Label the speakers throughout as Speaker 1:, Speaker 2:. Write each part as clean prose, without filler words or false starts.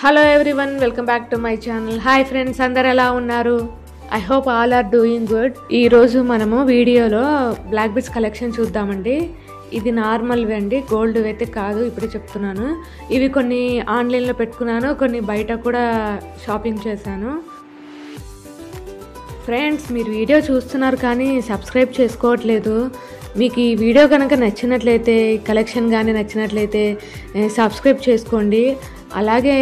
Speaker 1: Hello everyone, welcome back to my channel. Hi friends, అందరు ఎలా ఉన్నారు? I hope all are doing good. ఈరోజు మనము వీడియోలో బ్లాక్ బీడ్స్ కలెక్షన్ చూద్దామండి. ఇది నార్మల్వి అండి, గోల్డ్ అయితే కాదు, ఇప్పుడే చెప్తున్నాను. ఇవి కొన్ని ఆన్లైన్లో పెట్టుకున్నాను, కొన్ని బయట కూడా షాపింగ్ చేశాను. ఫ్రెండ్స్, మీరు వీడియో చూస్తున్నారు కానీ సబ్స్క్రైబ్ చేసుకోవట్లేదు. మీకు ఈ వీడియో కనుక నచ్చినట్లయితే, కలెక్షన్ కానీ నచ్చినట్లయితే సబ్స్క్రైబ్ చేసుకోండి. అలాగే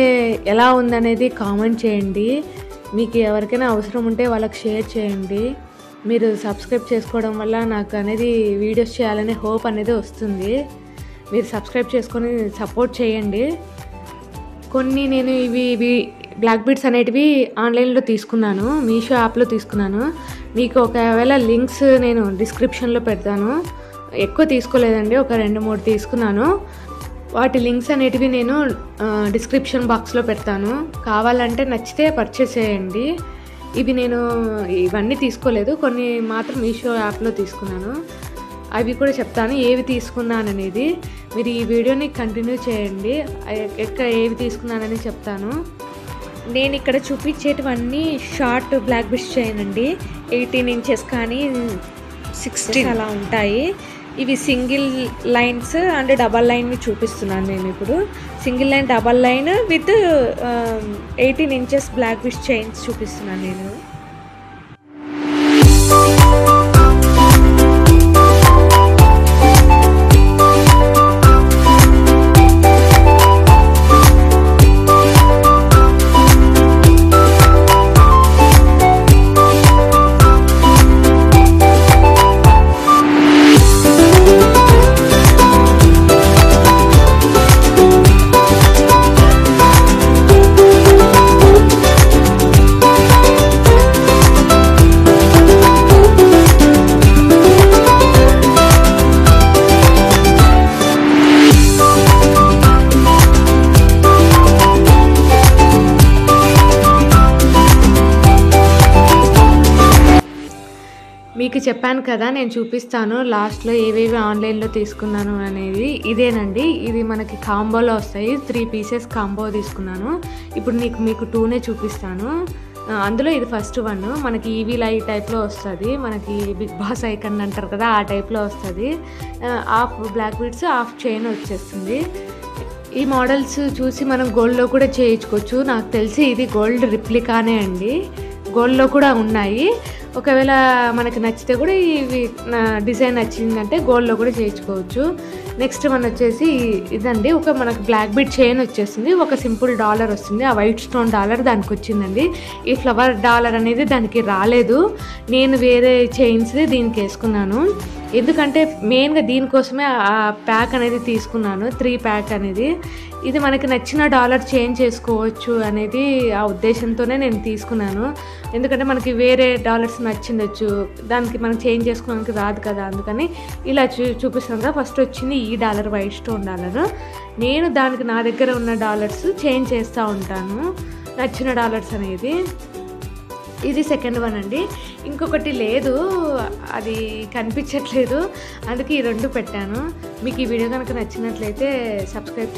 Speaker 1: ఎలా ఉందనేది కామెంట్ చేయండి. మీకు ఎవరికైనా అవసరం ఉంటే వాళ్ళకి షేర్ చేయండి. మీరు సబ్స్క్రైబ్ చేసుకోవడం వల్ల నాకు అనేది వీడియోస్ చేయాలనే హోప్ అనేది వస్తుంది. మీరు సబ్స్క్రైబ్ చేసుకొని సపోర్ట్ చేయండి. కొన్ని నేను ఇవి బ్లాక్ బీడ్స్ అనేటివి ఆన్లైన్లో తీసుకున్నాను, మీషో యాప్లో తీసుకున్నాను. మీకు ఒకవేళ లింక్స్ నేను డిస్క్రిప్షన్లో పెడతాను. ఎక్కువ తీసుకోలేదండి, ఒక 2-3 తీసుకున్నాను. వాటి లింక్స్ అనేటివి నేను డిస్క్రిప్షన్ బాక్స్లో పెడతాను. కావాలంటే నచ్చితే పర్చేస్ చేయండి. ఇవి నేను ఇవన్నీ తీసుకోలేదు, కొన్ని మాత్రం మీషో యాప్లో తీసుకున్నాను. అవి కూడా చెప్తాను ఏవి తీసుకున్నాననేది. మీరు ఈ వీడియోని కంటిన్యూ చేయండి, ఏవి తీసుకున్నానని చెప్తాను. నేను ఇక్కడ చూపించేటివన్నీ షార్ట్ బ్లాక్ బీడ్స్ చేయనండి. 18 ఇంచెస్ కానీ 16 అలా ఉంటాయి. ఇవి సింగిల్ లైన్స్ అండ్ డబల్ లైన్వి చూపిస్తున్నాను నేను ఇప్పుడు. Single line, double line with 18 inches black beads chains చూపిస్తున్నాను నేను. మీకు చెప్పాను కదా, నేను చూపిస్తాను లాస్ట్లో ఏవేవి ఆన్లైన్లో తీసుకున్నాను అనేది. ఇదేనండి, ఇది మనకి కాంబోలో వస్తాయి. 3 పీసెస్ కాంబో తీసుకున్నాను. ఇప్పుడు మీకు 2నే చూపిస్తాను. అందులో ఇది ఫస్ట్ వన్. మనకి ఈవీ లై టైప్లో వస్తుంది, మనకి బిగ్ బాస్ ఐకన్ అంటారు కదా, ఆ టైప్లో వస్తుంది. Half black beads, half chain వచ్చేస్తుంది. ఈ మోడల్స్ చూసి మనం గోల్డ్లో కూడా చేయించుకోవచ్చు. నాకు తెలిసి ఇది గోల్డ్ రిప్లికానే అండి, గోల్డ్లో కూడా ఉన్నాయి. ఒకవేళ మనకి నచ్చితే కూడా ఇవి నా డిజైన్ నచ్చిందంటే గోల్డ్లో కూడా చేయించుకోవచ్చు. నెక్స్ట్ వన్ వచ్చేసి ఇదండి, ఒక మనకు బ్లాక్ బీడ్ చైన్ వచ్చేస్తుంది, ఒక సింపుల్ డాలర్ వస్తుంది. ఆ వైట్ స్టోన్ డాలర్ దానికి వచ్చిందండి. ఈ ఫ్లవర్ డాలర్ అనేది దానికి రాలేదు. నేను వేరే చైన్స్ దీనికి వేసుకున్నాను, ఎందుకంటే మెయిన్గా దీనికోసమే ఆ ప్యాక్ అనేది తీసుకున్నాను, 3 ప్యాక్ అనేది. ఇది మనకి నచ్చిన డాలర్ చేంజ్ చేసుకోవచ్చు అనేది ఆ ఉద్దేశంతోనే నేను తీసుకున్నాను. ఎందుకంటే మనకి వేరే డాలర్స్ నచ్చిండొచ్చు, దానికి మనం చేంజ్ చేసుకోవడానికి రాదు కదా, అందుకని ఇలా చూపిస్తాను కదా. ఫస్ట్ వచ్చింది ఈ డాలర్, వైట్ స్టోన్ డాలర్. నేను దానికి నా దగ్గర ఉన్న డాలర్స్ చేంజ్ చేస్తూ ఉంటాను, నచ్చిన డాలర్స్ అనేది. ఇది సెకండ్ వన్ అండి. ఇంకొకటి లేదు, అది కనిపించట్లేదు, అందుకే ఈ 2 పెట్టాను. మీకు ఈ వీడియో కనుక నచ్చినట్లయితే సబ్స్క్రైబ్